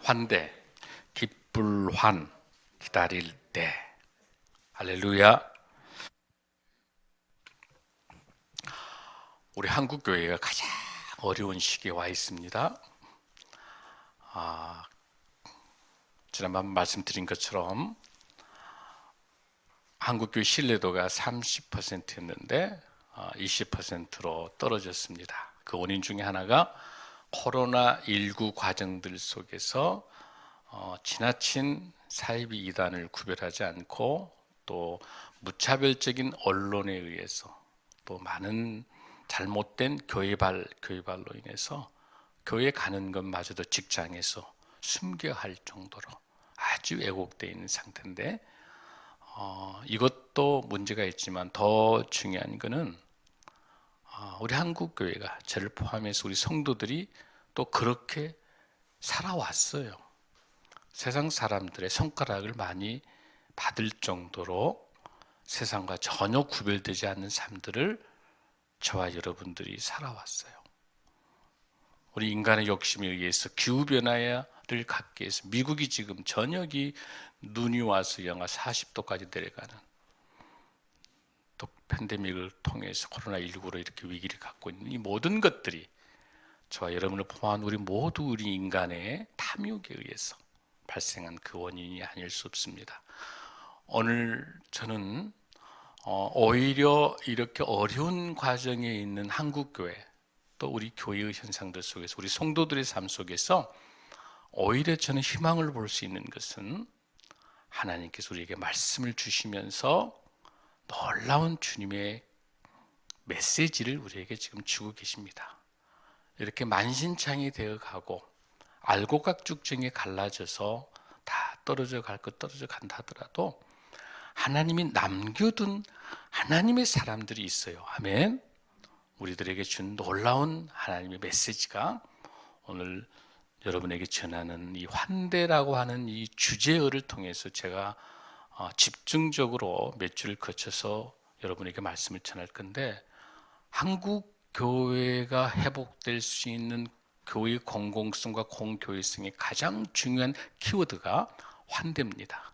환대, 기쁠 환, 기다릴 때. 할렐루야. 우리 한국교회가 가장 어려운 시기에 와 있습니다. 지난번 말씀드린 것처럼 한국교회 신뢰도가 30%였는데 20%로 떨어졌습니다. 그 원인 중에 하나가 코로나19 과정들 속에서 지나친 사이비 이단을 구별하지 않고 또 무차별적인 언론에 의해서 또 많은 잘못된 교회발로 인해서 교회 가는 것마저도 직장에서 숨겨야 할 정도로 아주 왜곡되어 있는 상태인데 이것도 문제가 있지만 더 중요한 것은 우리 한국교회가 저를 포함해서 우리 성도들이 또 그렇게 살아왔어요. 세상 사람들의 손가락을 많이 받을 정도로 세상과 전혀 구별되지 않는 삶들을 저와 여러분들이 살아왔어요. 우리 인간의 욕심에 의해서 기후변화를 갖기 위해서 미국이 지금 저녁이 눈이 와서 영하 40도까지 내려가는 또 팬데믹을 통해서 코로나19로 이렇게 위기를 갖고 있는 이 모든 것들이 저와 여러분을 포함한 우리 모두 우리 인간의 탐욕에 의해서 발생한 그 원인이 아닐 수 없습니다. 오늘 저는 오히려 이렇게 어려운 과정에 있는 한국교회 또 우리 교회의 현상들 속에서 우리 성도들의 삶 속에서 오히려 저는 희망을 볼 수 있는 것은 하나님께서 우리에게 말씀을 주시면서 놀라운 주님의 메시지를 우리에게 지금 주고 계십니다. 이렇게 만신창이 되어가고 알곡각죽정에 갈라져서 다 떨어져 갈 것 떨어져 간다 하더라도 하나님이 남겨둔 하나님의 사람들이 있어요. 아멘. 우리들에게 준 놀라운 하나님의 메시지가 오늘 여러분에게 전하는 이 환대라고 하는 이 주제어를 통해서 제가 집중적으로 몇 주를 거쳐서 여러분에게 말씀을 전할 건데, 한국 교회가 회복될 수 있는 교회의 공공성과 공교회성의 가장 중요한 키워드가 환대입니다.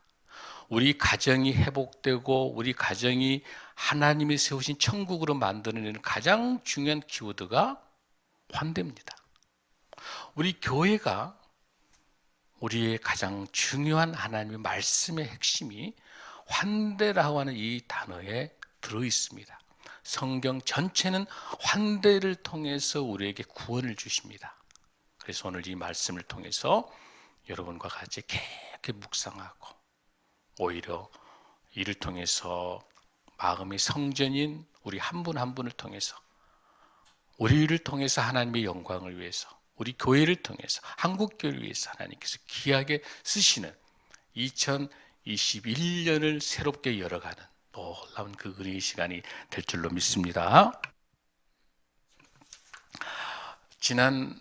우리 가정이 회복되고 우리 가정이 하나님이 세우신 천국으로 만드는 가장 중요한 키워드가 환대입니다. 우리 교회가 우리의 가장 중요한 하나님의 말씀의 핵심이 환대라고 하는 이 단어에 들어 있습니다. 성경 전체는 환대를 통해서 우리에게 구원을 주십니다. 그래서 오늘 이 말씀을 통해서 여러분과 같이 깊게 묵상하고 오히려 이를 통해서 마음의 성전인 우리 한 분 한 분을 통해서 우리를 통해서 하나님의 영광을 위해서 우리 교회를 통해서 한국교회를 위해서 하나님께서 귀하게 쓰시는 2021년을 새롭게 열어가는 놀라운 그 은혜의 시간이 될 줄로 믿습니다. 지난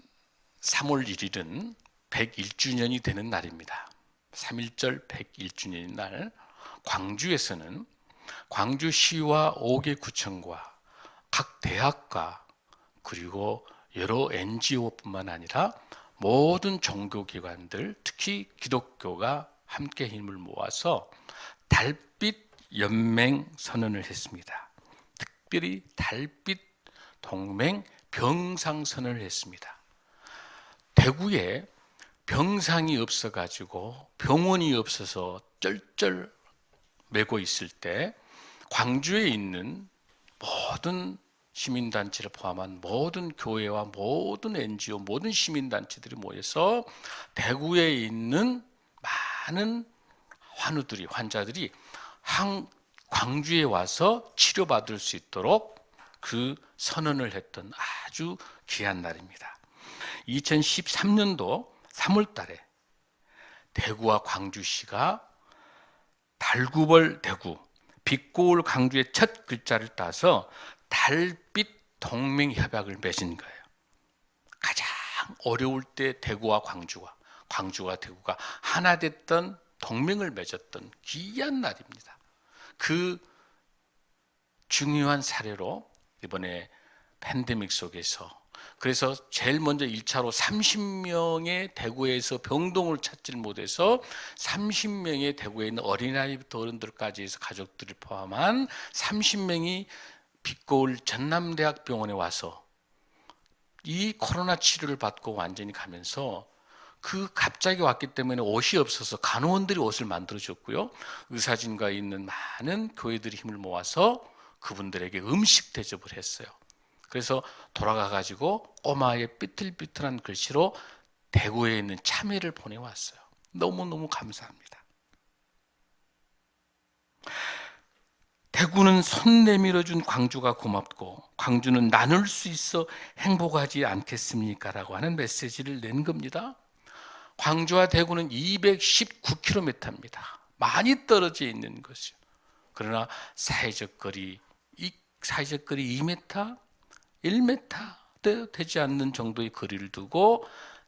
3월 1일은 101주년이 되는 날입니다. 3.1절 101주년인 날 광주에서는 광주시와 5개 구청과 각 대학과 그리고 여러 NGO뿐만 아니라 모든 종교기관들, 특히 기독교가 함께 힘을 모아서 달빛 연맹 선언을 했습니다. 특별히 달빛 동맹 병상 선언을 했습니다. 대구에 병상이 없어가지고 병원이 없어서 쩔쩔 매고 있을 때 광주에 있는 모든 시민단체를 포함한 모든 교회와 모든 NGO, 모든 시민단체들이 모여서 대구에 있는 많은 환자들이 광주에 와서 치료받을 수 있도록 그 선언을 했던 아주 귀한 날입니다. 2013년도 3월 달에 대구와 광주시가 달구벌 대구, 빛고울 강주의 첫 글자를 따서 달빛 동맹 협약을 맺은 거예요. 가장 어려울 때 대구와 광주와 대구가 하나 됐던 동맹을 맺었던 귀한 날입니다. 그 중요한 사례로 이번에 팬데믹 속에서 그래서 제일 먼저 1차로 30명의 대구에서 병동을 찾지를 못해서 30명의 대구에 있는 어린아이부터 어른들까지 해서 가족들을 포함한 30명이 빛고울 전남대학병원에 와서 이 코로나 치료를 받고 완전히 가면서 그 갑자기 왔기 때문에 옷이 없어서 간호원들이 옷을 만들어줬고요. 의사진과 있는 많은 교회들이 힘을 모아서 그분들에게 음식 대접을 했어요. 그래서 돌아가 가지고 꼬마의 삐뚤삐뚤한 글씨로 대구에 있는 참외를 보내왔어요. 너무너무 감사합니다. 대구는 손 내밀어준 광주가 고맙고 광주는 나눌 수 있어 행복하지 않겠습니까? 라고 하는 메시지를 낸 겁니다. 광주와 대구는 219km입니다. 많이 떨어져 있는 것이요. 그러나 사회적 거리 2m, 1m도 되지 않는 정도의 거리를 두고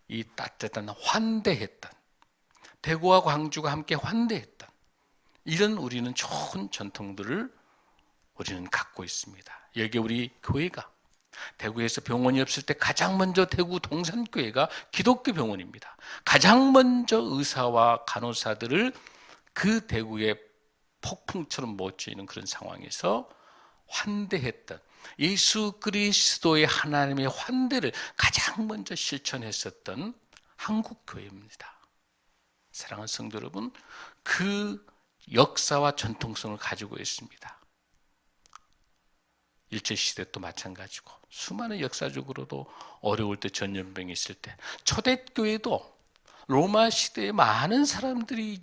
이 따뜻한 환대했던, 대구와 광주가 함께 환대했던 이런 우리는 좋은 전통들을 우리는 갖고 있습니다. 여기 우리 교회가 대구에서 병원이 없을 때 가장 먼저 대구 동산교회가 기독교 병원입니다. 가장 먼저 의사와 간호사들을 그 대구에 폭풍처럼 모여있는 그런 상황에서 환대했던 예수 그리스도의 하나님의 환대를 가장 먼저 실천했었던 한국교회입니다. 사랑하는 성도 여러분, 그 역사와 전통성을 가지고 있습니다. 일제시대도 마찬가지고 수많은 역사적으로도 어려울 때 전염병이 있을 때 초대교회도 로마 시대에 많은 사람들이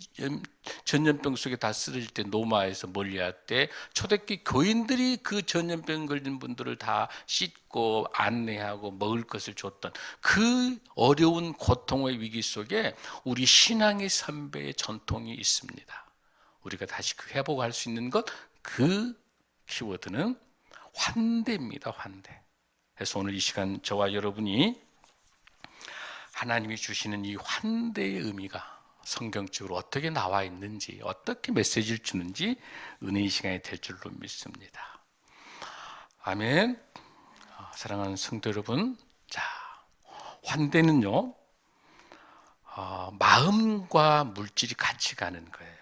전염병 속에 다 쓰러질 때 로마에서 멀리할 때 초대교회 교인들이 그 전염병 걸린 분들을 다 씻고 안내하고 먹을 것을 줬던 그 어려운 고통의 위기 속에 우리 신앙의 선배의 전통이 있습니다. 우리가 다시 그 회복할 수 있는 것, 그 키워드는 환대입니다. 환대. 그래서 오늘 이 시간 저와 여러분이 하나님이 주시는 이 환대의 의미가 성경적으로 어떻게 나와 있는지, 어떻게 메시지를 주는지 은혜의 시간이 될 줄로 믿습니다. 아멘. 사랑하는 성도 여러분, 자, 환대는요, 마음과 물질이 같이 가는 거예요.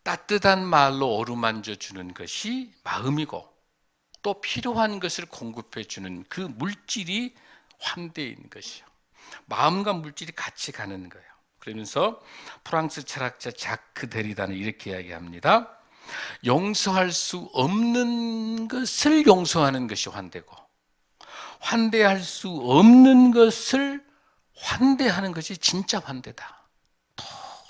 따뜻한 말로 어루만져 주는 것이 마음이고 또 필요한 것을 공급해 주는 그 물질이 환대인 것이요. 마음과 물질이 같이 가는 거예요. 그러면서 프랑스 철학자 자크 데리다는 이렇게 이야기합니다. 용서할 수 없는 것을 용서하는 것이 환대고 환대할 수 없는 것을 환대하는 것이 진짜 환대다.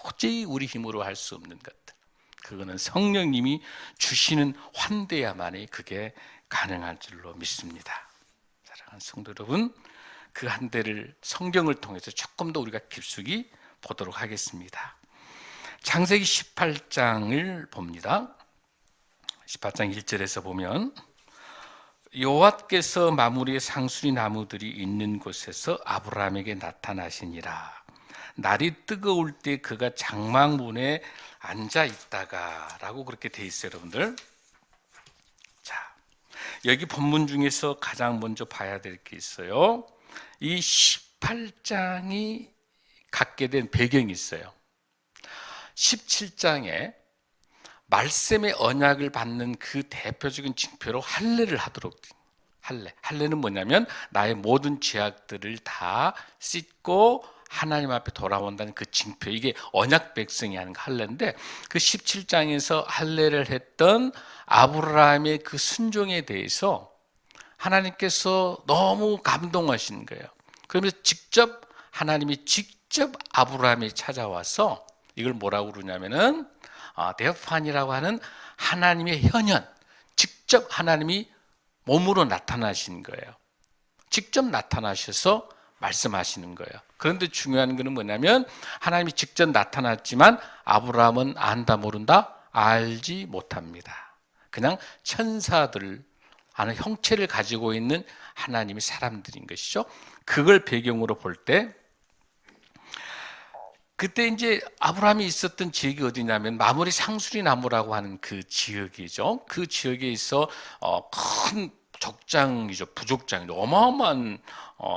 도저히 우리 힘으로 할 수 없는 것들. 그거는 성령님이 주시는 환대야만이 그게 가능할 줄로 믿습니다. 사랑하는 성도 여러분, 그 환대를 성경을 통해서 조금 더 우리가 깊숙이 보도록 하겠습니다. 창세기 18장을 봅니다. 18장 1절에서 보면 여호와께서 마므리의 상수리 나무들이 있는 곳에서 아브라함에게 나타나시니라. 날이 뜨거울 때 그가 장막문에 앉아 있다가 라고 그렇게 돼 있어요, 여러분들. 자, 여기 본문 중에서 가장 먼저 봐야 될 게 있어요. 이 18장이 갖게 된 배경이 있어요. 17장에 말씀의 언약을 받는 그 대표적인 징표로 할례를 하도록. 할례는 뭐냐면 나의 모든 죄악들을 다 씻고 하나님 앞에 돌아온다는 그 징표, 이게 언약 백성이 하는 할례인데, 그 17장에서 할례를 했던 아브라함의 그 순종에 대해서 하나님께서 너무 감동하신 거예요. 그러면서 하나님이 직접 아브라함에 찾아와서 이걸 뭐라고 그러냐면은 데오판이라고 하는 하나님의 현현, 직접 하나님이 몸으로 나타나신 거예요. 직접 나타나셔서 말씀하시는 거예요. 그런데 중요한 것은 뭐냐면 하나님이 직접 나타났지만 아브라함은 안다 모른다? 알지 못합니다. 그냥 천사들 하는 형체를 가지고 있는 하나님의 사람들인 것이죠. 그걸 배경으로 볼 때 그때 이제 아브라함이 있었던 지역이 어디냐면 마므리 상수리 나무라고 하는 그 지역이죠. 그 지역에 있어 큰 족장이죠. 부족장이죠. 어마어마한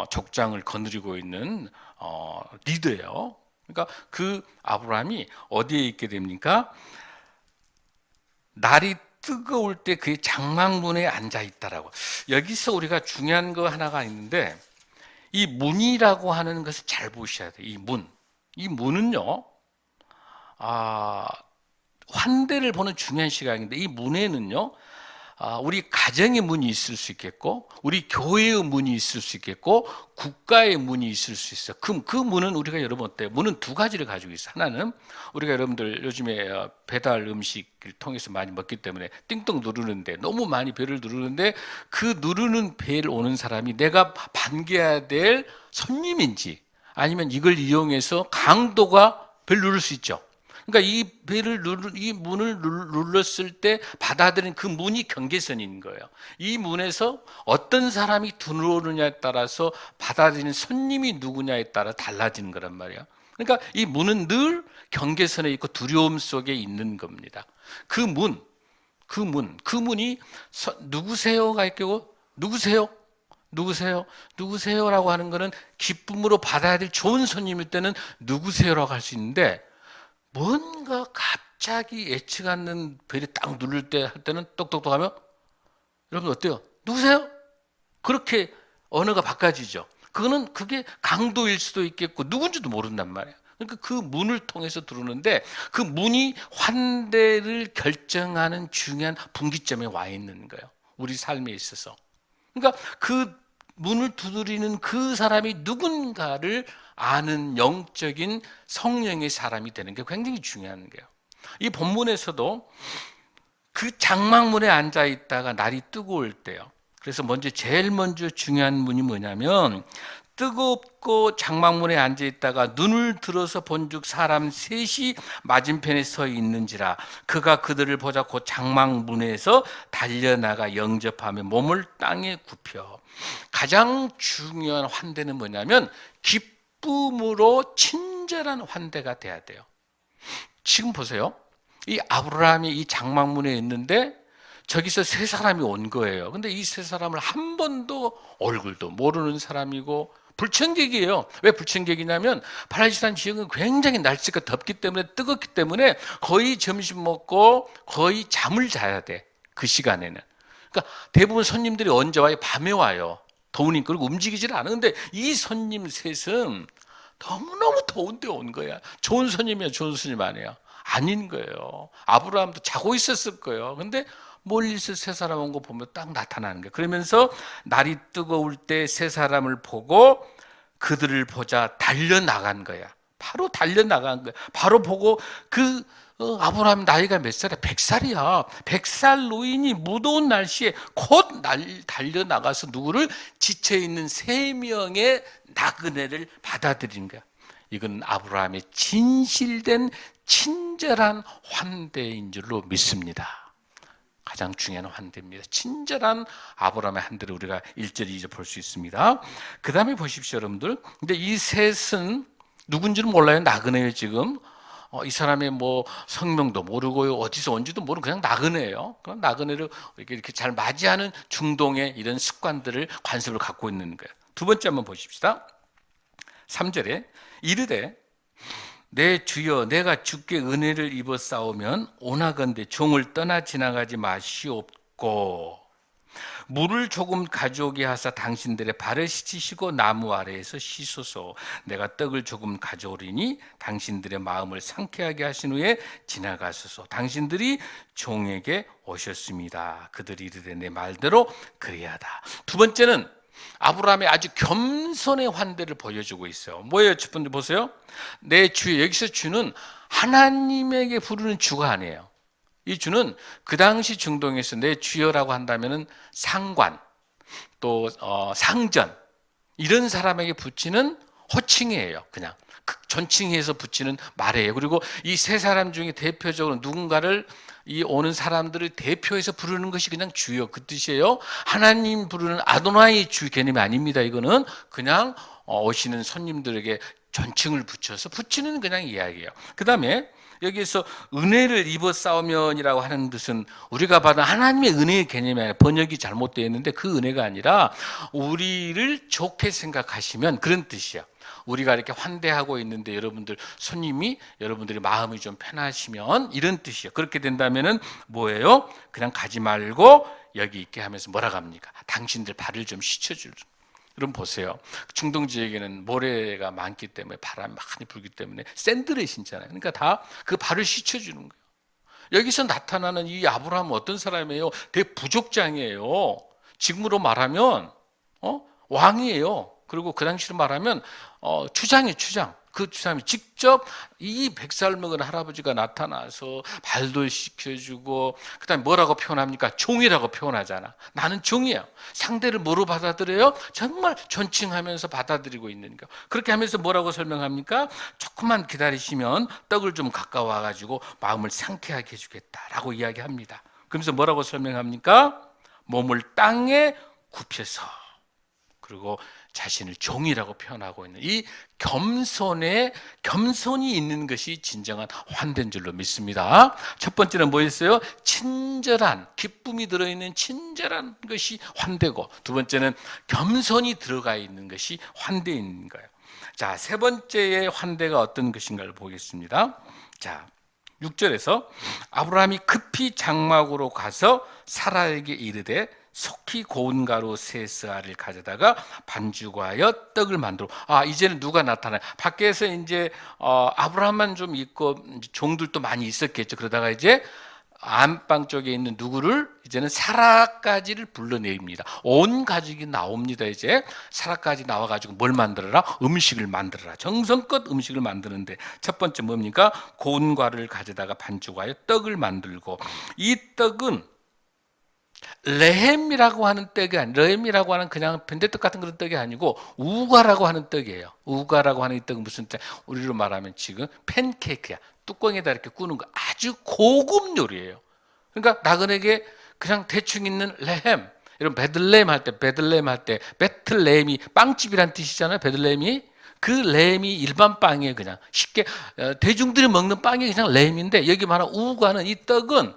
족장을 거느리고 있는 리더예요. 그러니까 그 아브라함이 어디에 있게 됩니까? 날이 뜨거울 때 그의 장막문에 앉아 있다라고. 여기서 우리가 중요한 거 하나가 있는데, 이 문이라고 하는 것을 잘 보셔야 돼요. 이 문은요, 환대를 보는 중요한 시각인데, 이 문에는요, 우리 가정의 문이 있을 수 있겠고, 우리 교회의 문이 있을 수 있겠고, 국가의 문이 있을 수 있어요. 그 문은 우리가 여러분 어때요? 문은 두 가지를 가지고 있어요. 하나는 우리가 여러분들 요즘에 배달 음식을 통해서 많이 먹기 때문에 띵동 누르는데, 너무 많이 배를 누르는데, 그 누르는 배를 오는 사람이 내가 반겨야 될 손님인지, 아니면 이걸 이용해서 강도가 배를 누를 수 있죠. 그러니까 이 문을 눌렀을 때 받아들인 그 문이 경계선인 거예요. 이 문에서 어떤 사람이 들어오느냐에 따라서 받아들이는 손님이 누구냐에 따라 달라지는 거란 말이에요. 그러니까 이 문은 늘 경계선에 있고 두려움 속에 있는 겁니다. 그 문이 누구세요가 있고, 누구세요라고 하는 거는 기쁨으로 받아야 될 좋은 손님일 때는 누구세요라고 할 수 있는데, 뭔가 갑자기 예측 않는 벨이 딱 누를 때 할 때는 똑똑똑 하면, 여러분 어때요? 누구세요? 그렇게 언어가 바꿔지죠. 그게 강도일 수도 있겠고 누군지도 모른단 말이에요. 그러니까 그 문을 통해서 들어오는데, 그 문이 환대를 결정하는 중요한 분기점에 와 있는 거예요. 우리 삶에 있어서. 그러니까 그 문을 두드리는 그 사람이 누군가를 아는 영적인 성령의 사람이 되는 게 굉장히 중요한 거예요. 이 본문에서도 그 장막문에 앉아 있다가 날이 뜨거울 때요. 그래서 제일 먼저 중요한 문이 뭐냐면, 뜨겁고 장막문에 앉아 있다가 눈을 들어서 본즉 사람 셋이 맞은편에 서 있는지라, 그가 그들을 보자 곧 장막문에서 달려나가 영접하며 몸을 땅에 굽혀. 가장 중요한 환대는 뭐냐면 기쁨으로 친절한 환대가 돼야 돼요. 지금 보세요. 이 아브라함이 이 장막문에 있는데 저기서 세 사람이 온 거예요. 근데 이 세 사람을 한 번도 얼굴도 모르는 사람이고 불청객이에요. 왜 불청객이냐면 팔레스타인 지역은 굉장히 날씨가 덥기 때문에, 뜨겁기 때문에 거의 점심 먹고 거의 잠을 자야 돼. 그 시간에는. 그러니까 대부분 손님들이 언제 와요? 밤에 와요. 더우니까. 그리고 움직이질 않은데 이 손님 셋은 너무너무 더운데 온 거야. 좋은 손님이야, 좋은 손님 아니야? 아닌 거예요. 아브라함도 자고 있었을 거예요. 근데 멀리서 세 사람 온 거 보면 딱 나타나는 거예요. 그러면서 날이 뜨거울 때 세 사람을 보고 그들을 보자 달려나간 거야. 바로 달려나간 거야. 바로 보고 아브라함 나이가 몇 살이야? 100살이야. 100살 노인이 무더운 날씨에 곧 달려나가서 누구를 지쳐있는 세 명의 나그네를 받아들인 거야. 이건 아브라함의 진실된 친절한 환대인 줄로 믿습니다. 가장 중요한 환대입니다. 친절한 아브라함의 환대를 우리가 1절, 2절 볼 수 있습니다. 그 다음에 보십시오, 여러분들. 근데 이 셋은 누군지는 몰라요. 나그네예요, 지금. 이 사람의 성명도 모르고요, 어디서 온지도 모르고 그냥 나그네예요. 그런 나그네를 이렇게 잘 맞이하는 중동의 이런 습관들을, 관습을 갖고 있는 거예요. 두 번째 한번 보십시다. 3절에 이르되 내 주여, 내가 주께 은혜를 입어 싸우면 오나건대 종을 떠나 지나가지 마시옵고, 물을 조금 가져오게 하사 당신들의 발을 씻으시고 나무 아래에서 씻소서. 내가 떡을 조금 가져오리니 당신들의 마음을 상쾌하게 하신 후에 지나가소서. 당신들이 종에게 오셨습니다. 그들이 이르되 내 말대로 그리하다. 두 번째는 아브라함의 아주 겸손의 환대를 보여주고 있어요. 뭐예요? 첫 번째 보세요. 내 주여, 여기서 주는 하나님에게 부르는 주가 아니에요. 이 주는 그 당시 중동에서 내 주여라고 한다면은 상관, 또 상전, 이런 사람에게 붙이는 호칭이에요. 그냥 존칭해서 붙이는 말이에요. 그리고 이 세 사람 중에 대표적으로 누군가를, 이 오는 사람들을 대표해서 부르는 것이 그냥 주여, 그 뜻이에요. 하나님 부르는 아도나이 주 개념이 아닙니다. 이거는 그냥 오시는 손님들에게 존칭을 붙여서 붙이는 그냥 이야기예요. 그 다음에 여기에서 은혜를 입어 싸우면이라고 하는 뜻은 우리가 받은 하나님의 은혜의 개념이 아니라 번역이 잘못되어 있는데 그 은혜가 아니라 우리를 좋게 생각하시면 그런 뜻이야. 우리가 이렇게 환대하고 있는데 여러분들 손님이 여러분들이 마음이 좀 편하시면 이런 뜻이에요. 그렇게 된다면은 뭐예요? 그냥 가지 말고 여기 있게 하면서 뭐라고 합니까? 당신들 발을 좀 씻어줄. 여러분 보세요. 중동 지역에는 모래가 많기 때문에 바람이 많이 불기 때문에 샌드를 신잖아요. 그러니까 다 그 발을 씻어주는 거예요. 여기서 나타나는 이 아브라함은 어떤 사람이에요? 대부족장이에요. 지금으로 말하면 왕이에요. 그리고 그 당시로 말하면 추장이에요. 추장. 그 사람이 직접 이 100살 먹은 할아버지가 나타나서 발도 씻겨주고 그다음에 뭐라고 표현합니까? 종이라고 표현하잖아. 나는 종이야. 상대를 뭐로 받아들여요? 정말 존칭하면서 받아들이고 있는 거. 그렇게 하면서 뭐라고 설명합니까? 조금만 기다리시면 떡을 좀 가까워 와가지고 마음을 상쾌하게 해주겠다라고 이야기합니다. 그러면서 뭐라고 설명합니까? 몸을 땅에 굽혀서 그리고 자신을 종이라고 표현하고 있는 이 겸손이 있는 것이 진정한 환대인 줄로 믿습니다. 첫 번째는 뭐였어요? 친절한, 기쁨이 들어있는 친절한 것이 환대고, 두 번째는 겸손이 들어가 있는 것이 환대인 거예요. 자, 세 번째의 환대가 어떤 것인가를 보겠습니다. 자, 6절에서 아브라함이 급히 장막으로 가서 사라에게 이르되 속히 고운 가루 세 스아를 가져다가 반죽하여 떡을 만들어. 이제는 누가 나타나요? 밖에서 이제 아브라함만 좀 있고 종들도 많이 있었겠죠. 그러다가 이제 안방 쪽에 있는 누구를 이제는 사라까지를 불러내립니다. 온 가족이 나옵니다. 이제 사라까지 나와가지고 뭘 만들어라? 음식을 만들어라. 정성껏 음식을 만드는데 첫 번째 뭡니까? 고운 가루를 가져다가 반죽하여 떡을 만들고, 이 떡은 레헴이라고 하는 떡이 아니고, 레헴이라고 하는 그냥 밴드떡 같은 그런 떡이 아니고 우가라고 하는 떡이에요. 우가라고 하는 이 떡은 무슨 떡? 우리로 말하면 지금 팬케이크야. 뚜껑에다 이렇게 꾸는 거 아주 고급 요리예요. 그러니까 나그네에게 그냥 대충 있는 레헴, 이런 베들레헴 할 때 베틀레헴이 빵집이란 뜻이잖아요. 베들레헴이 그 레헴이 일반 빵이에요. 그냥 쉽게 대중들이 먹는 빵이 그냥 레헴인데, 여기 말하는 우가는 이 떡은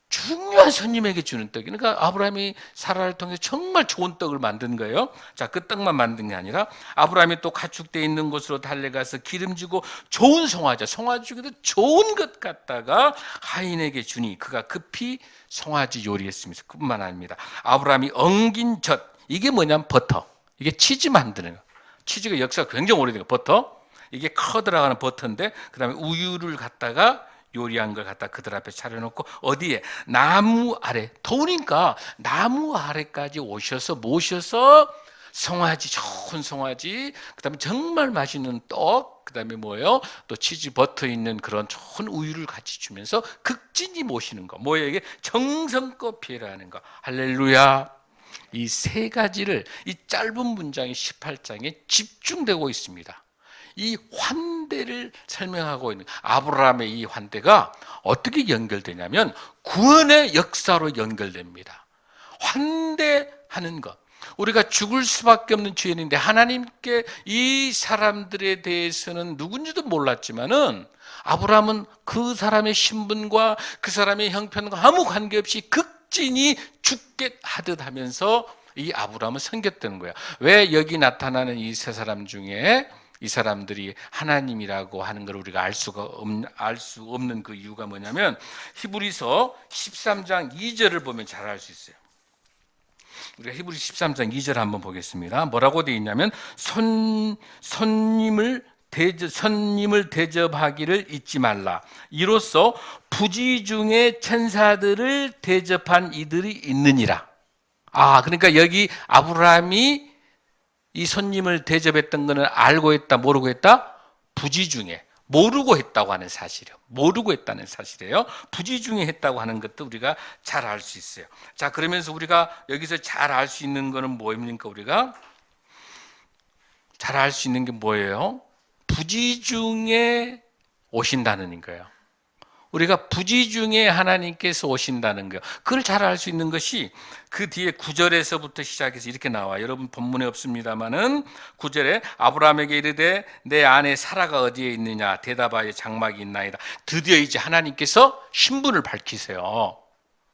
중요한 손님에게 주는 떡이. 그러니까 아브라함이 사라를 통해서 정말 좋은 떡을 만든 거예요. 자, 그 떡만 만든 게 아니라 아브라함이 또 가축되어 있는 곳으로 달려가서 기름지고 좋은 송아지 중에도 좋은 것 갖다가 하인에게 주니 그가 급히 송아지 요리했습니다. 그뿐만 아닙니다. 아브라함이 엉긴 젖, 이게 뭐냐면 버터. 이게 치즈 만드는 거. 치즈가 역사가 굉장히 오래된 거. 버터. 이게 커드라고 하는 버터인데, 그 다음에 우유를 갖다가 요리한 걸 갖다 그들 앞에 차려놓고, 어디에? 나무 아래. 더우니까 나무 아래까지 오셔서 모셔서 송아지, 좋은 송아지, 그 다음에 정말 맛있는 떡, 그 다음에 뭐예요? 또 치즈 버터 있는 그런 좋은 우유를 같이 주면서 극진히 모시는 거. 뭐예요? 이게 정성껏 피해라는 거. 할렐루야. 이 세 가지를 이 짧은 문장이 18장에 집중되고 있습니다. 이 환대를 설명하고 있는 아브라함의 이 환대가 어떻게 연결되냐면 구원의 역사로 연결됩니다. 환대하는 것. 우리가 죽을 수밖에 없는 죄인인데 하나님께 이 사람들에 대해서는 누군지도 몰랐지만은 아브라함은 그 사람의 신분과 그 사람의 형편과 아무 관계없이 극진히 죽게 하듯 하면서 이 아브라함은 섬겼다는 거야. 왜 여기 나타나는 이 세 사람 중에 이 사람들이 하나님이라고 하는 걸 우리가 알 수 없는 그 이유가 뭐냐면, 히브리서 13장 2절을 보면 잘 알 수 있어요. 우리가 히브리 13장 2절 한번 보겠습니다. 뭐라고 되어 있냐면, 선님을 대접하기를 잊지 말라. 이로써 부지 중에 천사들을 대접한 이들이 있느니라. 그러니까 여기 아브라함이 이 손님을 대접했던 것은 알고 했다, 모르고 했다? 부지 중에. 모르고 했다고 하는 사실이에요. 모르고 했다는 사실이에요. 부지 중에 했다고 하는 것도 우리가 잘 알 수 있어요. 자, 그러면서 우리가 여기서 잘 알 수 있는 거는 뭐입니까? 우리가 잘 알 수 있는 게 뭐예요? 부지 중에 오신다는 거예요. 우리가 부지 중에 하나님께서 오신다는 거, 그걸 잘 알 수 있는 것이 그 뒤에 9절에서부터 시작해서 이렇게 나와요. 여러분 본문에 없습니다마는 9절에 아브라함에게 이르되 내 아내 사라가 어디에 있느냐 대답하여 장막이 있나이다. 드디어 이제 하나님께서 신분을 밝히세요.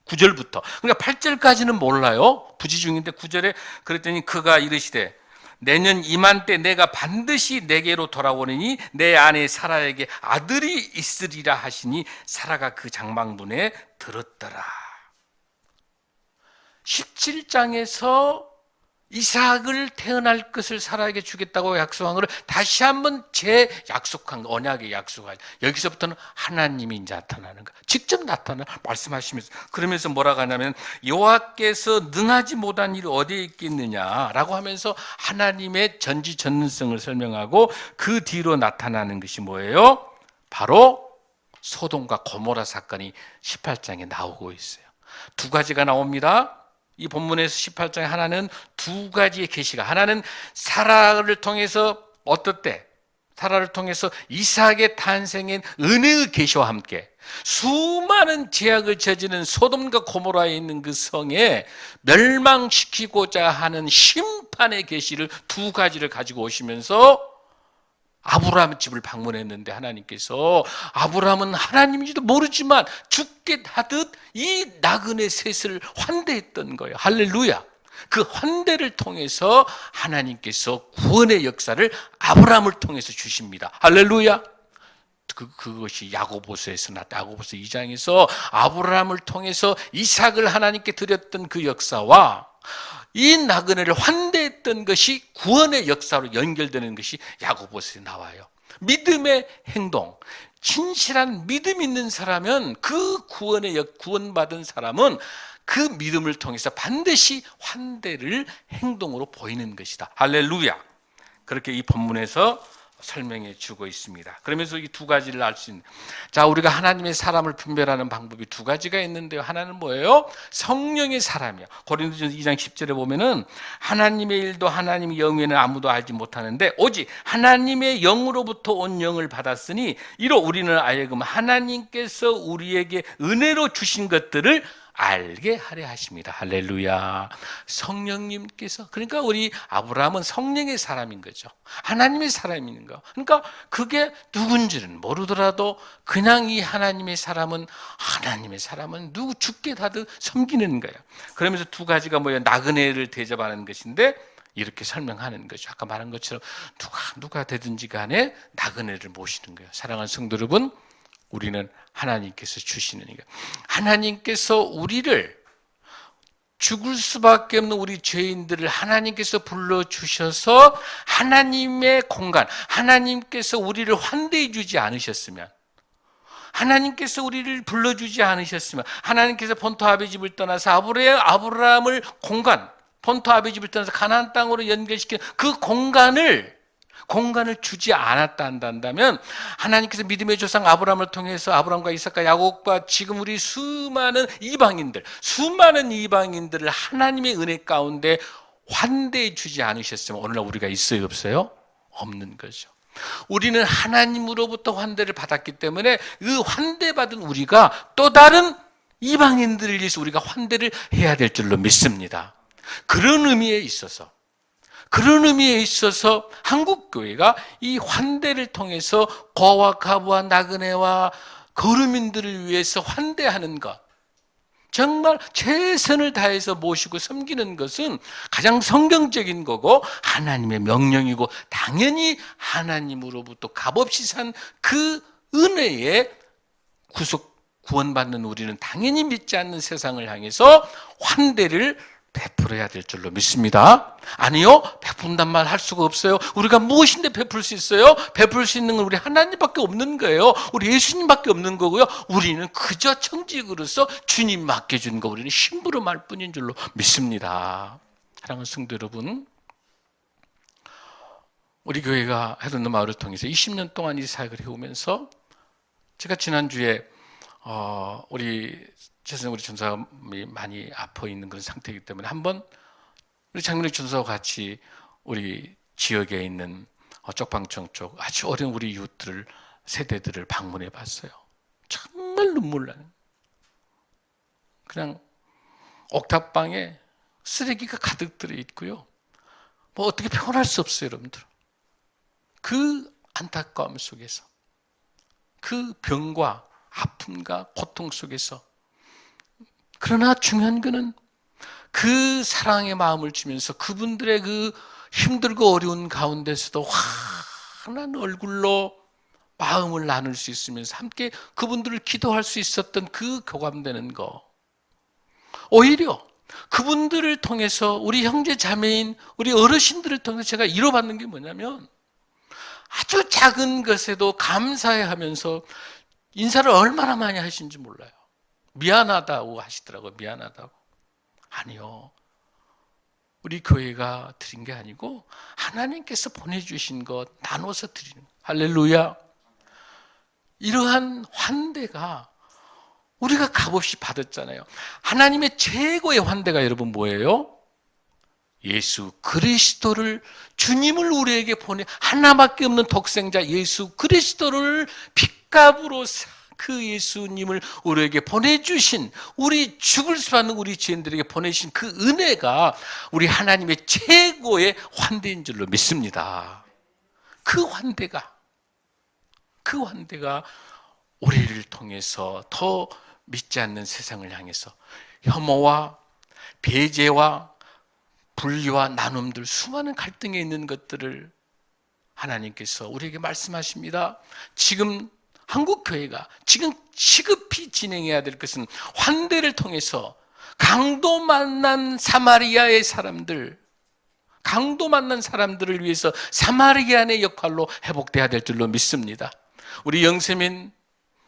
9절부터. 그러니까 8절까지는 몰라요. 부지 중인데 9절에 그랬더니 그가 이르시되 내년 이맘때 내가 반드시 내게로 돌아오느니 내 아내 사라에게 아들이 있으리라 하시니 사라가 그 장막문에 들었더라. 17장에서 이삭을 태어날 것을 사라에게 주겠다고 약속한 것을 다시 한번 재약속한 언약의 약속을, 여기서부터는 하나님이 나타나는 거, 직접 나타나 말씀하시면서, 그러면서 뭐라고 하냐면 여호와께서 능하지 못한 일이 어디에 있겠느냐라고 하면서 하나님의 전지전능성을 설명하고 그 뒤로 나타나는 것이 뭐예요? 바로 소돔과 고모라 사건이 18장에 나오고 있어요. 두 가지가 나옵니다. 이 본문에서 18장에 하나는 두 가지의 계시가, 하나는 사라를 통해서 어떻대? 사라를 통해서 이삭의 탄생인 은혜의 계시와 함께 수많은 죄악을 저지른 소돔과 고모라에 있는 그 성에 멸망시키고자 하는 심판의 계시를 두 가지를 가지고 오시면서 아브라함 집을 방문했는데 하나님께서 아브라함은 하나님인지도 모르지만 죽게 하듯 이 나그네 셋을 환대했던 거예요. 할렐루야. 그 환대를 통해서 하나님께서 구원의 역사를 아브라함을 통해서 주십니다. 할렐루야. 그것이 야고보서에서 야고보서 2장에서 아브라함을 통해서 이삭을 하나님께 드렸던 그 역사와 이 나그네를 환대했던 것이 구원의 역사로 연결되는 것이 야고보서에 나와요. 믿음의 행동, 진실한 믿음 있는 사람은 그 구원받은 사람은 그 믿음을 통해서 반드시 환대를 행동으로 보이는 것이다. 할렐루야. 그렇게 이 본문에서 설명해 주고 있습니다. 그러면서 이 두 가지를 알 수 있는, 자, 우리가 하나님의 사람을 분별하는 방법이 두 가지가 있는데요. 하나는 뭐예요? 성령의 사람이요. 고린도전서 2장 10절에 보면은 하나님의 일도 하나님의 영에는 아무도 알지 못하는데 오직 하나님의 영으로부터 온 영을 받았으니 이로 우리는 하여금 하나님께서 우리에게 은혜로 주신 것들을 알게 하려 하십니다. 할렐루야. 성령님께서, 그러니까 우리 아브라함은 성령의 사람인 거죠. 하나님의 사람인 거. 그러니까 그게 누군지는 모르더라도 그냥 이 하나님의 사람은 누구 죽게 다들 섬기는 거예요. 그러면서 두 가지가 뭐예요? 나그네를 대접하는 것인데 이렇게 설명하는 거죠. 아까 말한 것처럼 누가 되든지 간에 나그네를 모시는 거예요. 사랑하는 성도 여러분, 우리는 하나님께서 주시는 이거. 하나님께서 우리를 죽을 수밖에 없는 우리 죄인들을 하나님께서 불러주셔서 하나님의 공간, 하나님께서 우리를 환대해 주지 않으셨으면, 하나님께서 우리를 불러주지 않으셨으면, 하나님께서 본토 아비 집을 떠나서 아브라함을 본토 아비 집을 떠나서 가나안 땅으로 연결시킨 그 공간을 주지 않았다 한다면 하나님께서 믿음의 조상 아브라함을 통해서 아브라함과 이삭과 야곱과 지금 우리 수많은 이방인들을 하나님의 은혜 가운데 환대해 주지 않으셨으면 오늘날 우리가 있어요, 없어요? 없는 거죠. 우리는 하나님으로부터 환대를 받았기 때문에 그 환대받은 우리가 또 다른 이방인들을 위해서 우리가 환대를 해야 될 줄로 믿습니다. 그런 의미에 있어서 한국교회가 이 환대를 통해서 거와 가부와 나그네와 거류민들을 위해서 환대하는 것, 정말 최선을 다해서 모시고 섬기는 것은 가장 성경적인 거고 하나님의 명령이고 당연히 하나님으로부터 값없이 산 그 은혜에 구원받는 우리는 당연히 믿지 않는 세상을 향해서 환대를 베풀어야 될 줄로 믿습니다. 아니요, 베푼단 말 할 수가 없어요. 우리가 무엇인데 베풀 수 있어요? 베풀 수 있는 건 우리 하나님밖에 없는 거예요. 우리 예수님밖에 없는 거고요. 우리는 그저 청직으로서 주님 맡겨준 거 우리는 심부름할 뿐인 줄로 믿습니다. 사랑하는 성도 여러분, 우리 교회가 헤드너 마을을 통해서 20년 동안 이 사역을 해오면서 제가 지난주에 우리 전사님이 많이 아파 있는 그런 상태이기 때문에 한번 우리 장민혁 전사와 같이 우리 지역에 있는 쪽방청 쪽 아주 어려운 우리 세대들을 방문해 봤어요. 정말 눈물 나는. 그냥 옥탑방에 쓰레기가 가득 들어 있고요. 뭐 어떻게 표현할 수 없어요, 여러분들. 그 안타까움 속에서, 그 병과 아픔과 고통 속에서. 그러나 중요한 것은 그 사랑의 마음을 주면서 그분들의 그 힘들고 어려운 가운데서도 환한 얼굴로 마음을 나눌 수 있으면서 함께 그분들을 기도할 수 있었던 그 교감되는 거. 오히려 그분들을 통해서 우리 형제 자매인 우리 어르신들을 통해서 제가 이뤄받는 게 뭐냐면 아주 작은 것에도 감사해하면서 인사를 얼마나 많이 하시는지 몰라요. 미안하다고 하시더라고요. 미안하다고. 아니요. 우리 교회가 드린 게 아니고 하나님께서 보내주신 것 나눠서 드리는 거예요. 할렐루야. 이러한 환대가 우리가 값없이 받았잖아요. 하나님의 최고의 환대가 여러분 뭐예요? 예수 그리스도를, 주님을 우리에게 보내, 하나밖에 없는 독생자 예수 그리스도를 핏값으로 그 예수님을 우리에게 보내주신, 우리 죽을 수없는 우리 죄인들에게 보내신 그 은혜가 우리 하나님의 최고의 환대인 줄로 믿습니다. 그 환대가 우리를 통해서 더 믿지 않는 세상을 향해서 혐오와 배제와 분리와 나눔들, 수많은 갈등에 있는 것들을 하나님께서 우리에게 말씀하십니다. 지금 한국교회가 지금 시급히 진행해야 될 것은 환대를 통해서 강도 만난 사마리아의 사람들, 강도 만난 사람들을 위해서 사마리아인의 역할로 회복돼야 될 줄로 믿습니다. 우리 영세민,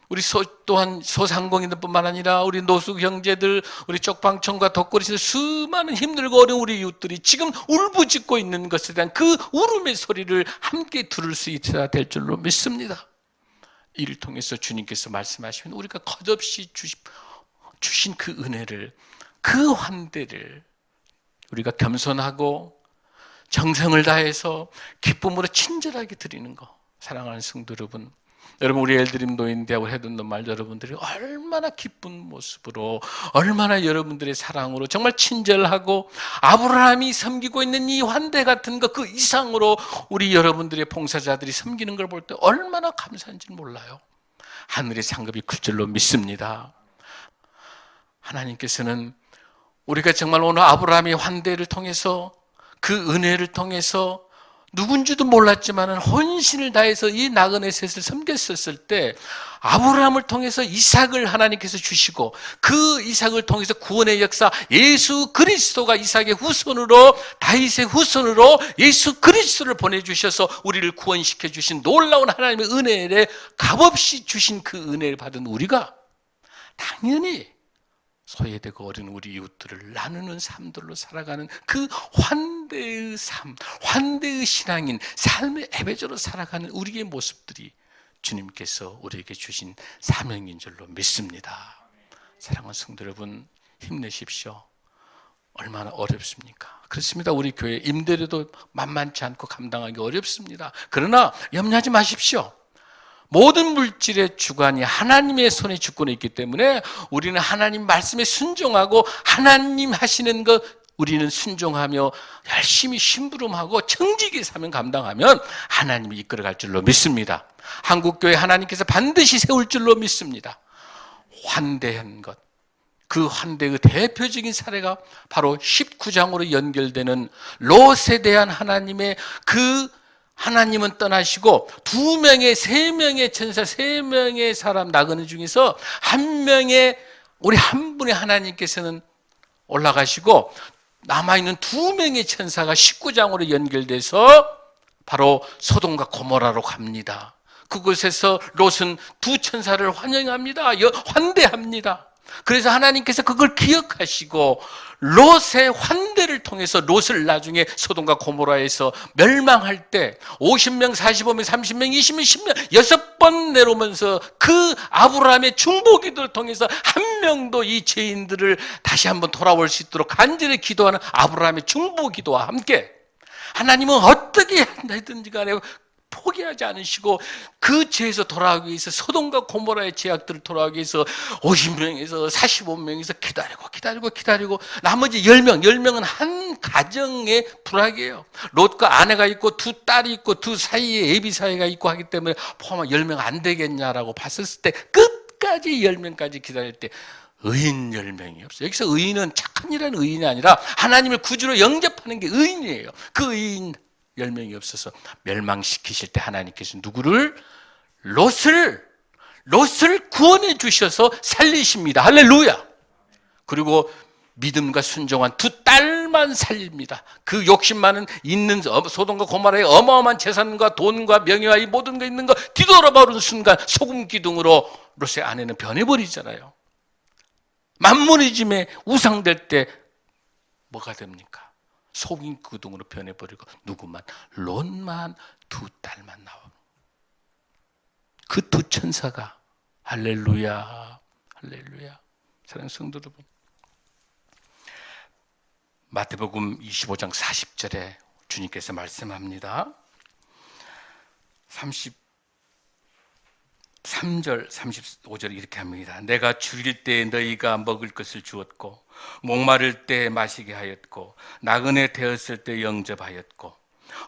우리 또한 소상공인들 뿐만 아니라 우리 노숙 형제들, 우리 쪽방촌과 덕거리에서 수많은 힘들고 어려운 우리 이웃들이 지금 울부짖고 있는 것에 대한 그 울음의 소리를 함께 들을 수 있어야 될 줄로 믿습니다. 이를 통해서 주님께서 말씀하시면 우리가 컷없이 주신 그 은혜를, 그 환대를 우리가 겸손하고 정성을 다해서 기쁨으로 친절하게 드리는 거. 사랑하는 성도 여러분, 우리 엘드림 노인대하고 해둔 말, 여러분들이 얼마나 기쁜 모습으로, 얼마나 여러분들의 사랑으로 정말 친절하고 아브라함이 섬기고 있는 이 환대 같은 것 그 이상으로 우리 여러분들의 봉사자들이 섬기는 걸 볼 때 얼마나 감사한지 몰라요. 하늘의 상급이 클 줄로 믿습니다. 하나님께서는 우리가 정말 오늘 아브라함의 환대를 통해서, 그 은혜를 통해서 누군지도 몰랐지만 혼신을 다해서 이 나그네 셋을 섬겼었을 때 아브라함을 통해서 이삭을 하나님께서 주시고, 그 이삭을 통해서 구원의 역사, 예수 그리스도가 이삭의 후손으로, 다윗의 후손으로 예수 그리스도를 보내주셔서 우리를 구원시켜 주신 놀라운 하나님의 은혜를 값없이 주신 그 은혜를 받은 우리가 당연히 소외되고 어린 우리 이웃들을 나누는 삶들로 살아가는 그 환대의 삶, 환대의 신앙인, 삶의 예배자로 살아가는 우리의 모습들이 주님께서 우리에게 주신 사명인 줄로 믿습니다. 사랑하는 성도 여러분, 힘내십시오. 얼마나 어렵습니까? 그렇습니다. 우리 교회 임대료도 만만치 않고 감당하기 어렵습니다. 그러나 염려하지 마십시오. 모든 물질의 주관이 하나님의 손에 주권에 있기 때문에 우리는 하나님 말씀에 순종하고 하나님 하시는 것 우리는 순종하며 열심히 심부름하고 정직히 사명 감당하면 하나님이 이끌어갈 줄로 믿습니다. 한국교회 하나님께서 반드시 세울 줄로 믿습니다. 환대한 것, 그 환대의 대표적인 사례가 바로 19장으로 연결되는 롯에 대한 하나님의 그, 하나님은 떠나시고 2명의 3명의 천사, 3명의 사람 나그네 중에서 1명의, 우리 한 분의 하나님께서는 올라가시고 남아있는 2명의 천사가 19장으로 연결돼서 바로 소돔과 고모라로 갑니다. 그곳에서 롯은 2 천사를 환영합니다. 환대합니다. 그래서 하나님께서 그걸 기억하시고 롯의 환대를 통해서 롯을 나중에 소돔과 고모라에서 멸망할 때 50명, 45명, 30명, 20명, 10명 6번 내려오면서 그 아브라함의 중보기도를 통해서 한 명도 이 죄인들을 다시 한번 돌아올 수 있도록 간절히 기도하는 아브라함의 중보기도와 함께 하나님은 어떻게 하든지 간에 포기하지 않으시고 그 죄에서 돌아가기 위해서 소돔과 고모라의 죄악들을 돌아가기 위해서 50명에서 45명에서 기다리고 나머지 10명은 한 가정의 불악이에요. 롯과 아내가 있고 두 딸이 있고 두 사이에 애비 사이가 있고 하기 때문에 포함한 10명 안 되겠냐라고 봤었을 때 끝까지 10명까지 기다릴 때 의인 10명이 없어요. 여기서 의인은 착한 일하는 의인이 아니라 하나님을 구주로 영접하는 게 의인이에요. 그 의인 10명이 없어서 멸망시키실 때 하나님께서 누구를? 롯을 구원해 주셔서 살리십니다. 할렐루야. 그리고 믿음과 순종한 두 딸만 살립니다. 그 욕심 많은 있는 소돔과 고모라의 어마어마한 재산과 돈과 명예와 이 모든 거 있는 거 뒤돌아보는 순간 소금 기둥으로 롯의 아내는 변해버리잖아요. 만문의 우상될 때 뭐가 됩니까? 소금 기둥으로 변해버리고 누구만? 롯만 두 딸만 나와. 그 두 천사가 할렐루야. 사랑하는 성도 여러분, 마태복음 25장 40절에 주님께서 말씀합니다. 33절 35절 이렇게 합니다. 내가 줄일 때 너희가 먹을 것을 주었고 목마를 때 마시게 하였고 나그네 되었을 때 영접하였고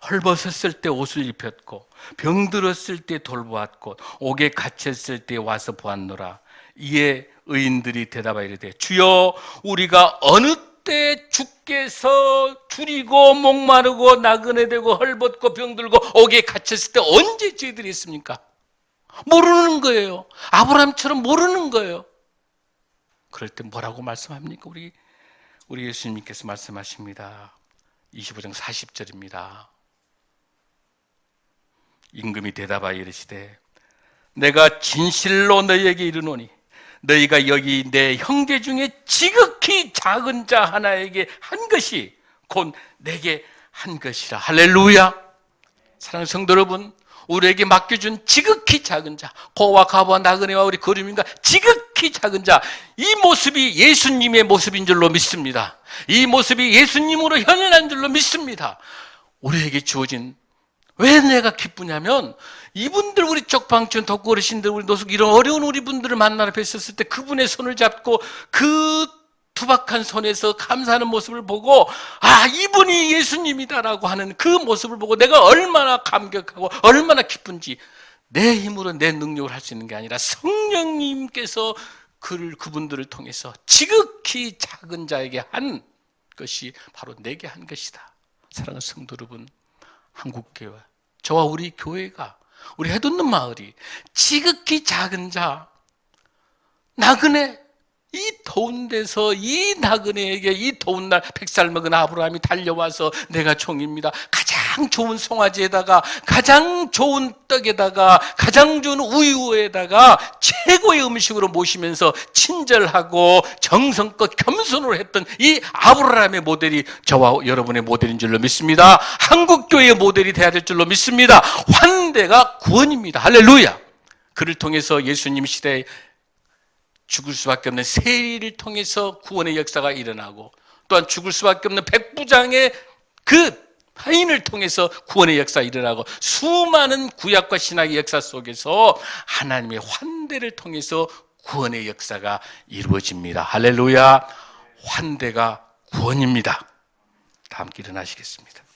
헐벗었을 때 옷을 입혔고 병들었을 때 돌보았고 옥에 갇혔을 때 와서 보았노라. 이에 의인들이 대답하여 이르되 주여 우리가 어느 때 주께서 줄이고 목마르고 나그네 되고 헐벗고 병들고 옥에 갇혔을 때 언제 저희들이 했습니까? 모르는 거예요. 아브라함처럼 모르는 거예요. 그럴 때 뭐라고 말씀합니까? 우리 예수님께서 말씀하십니다. 25장 40절입니다. 임금이 대답하여 이르시되 내가 진실로 너희에게 이르노니 너희가 여기 내 형제 중에 지극히 작은 자 하나에게 한 것이 곧 내게 한 것이라. 할렐루야. 사랑하는 성도 여러분, 우리에게 맡겨준 지극히 작은 자, 고와 가부와 나그네와 우리 거류민과 지극히 작은 자, 이 모습이 예수님의 모습인 줄로 믿습니다. 이 모습이 예수님으로 현현한 줄로 믿습니다. 우리에게 주어진, 왜 내가 기쁘냐면 이분들, 우리 쪽방촌 덕구 어르신들, 우리 노숙 이런 어려운 우리 분들을 만나러 뵀었을 때 그분의 손을 잡고 그 투박한 손에서 감사하는 모습을 보고 이분이 예수님이다라고 하는 그 모습을 보고 내가 얼마나 감격하고 얼마나 기쁜지, 내 힘으로 내 능력을 할 수 있는 게 아니라 성령님께서 그분들을 통해서 지극히 작은 자에게 한 것이 바로 내게 한 것이다. 사랑하는 성도 여러분, 한국교회와 저와 우리 교회가, 우리 해돋는 마을이 지극히 작은 자, 나그네, 이 더운 데서 이 나그네에게 이 더운 날 100살 먹은 아브라함이 달려와서 내가 종입니다. 가장 좋은 송아지에다가 가장 좋은 떡에다가 가장 좋은 우유에다가 최고의 음식으로 모시면서 친절하고 정성껏 겸손으로 했던 이 아브라함의 모델이 저와 여러분의 모델인 줄로 믿습니다. 한국교회의 모델이 되어야 될 줄로 믿습니다. 환대가 구원입니다. 할렐루야. 그를 통해서 예수님 시대에 죽을 수밖에 없는 세리를 통해서 구원의 역사가 일어나고, 또한 죽을 수밖에 없는 백부장의 그 하인을 통해서 구원의 역사가 일어나고, 수많은 구약과 신학의 역사 속에서 하나님의 환대를 통해서 구원의 역사가 이루어집니다. 할렐루야. 환대가 구원입니다. 다 함께 일어나시겠습니다.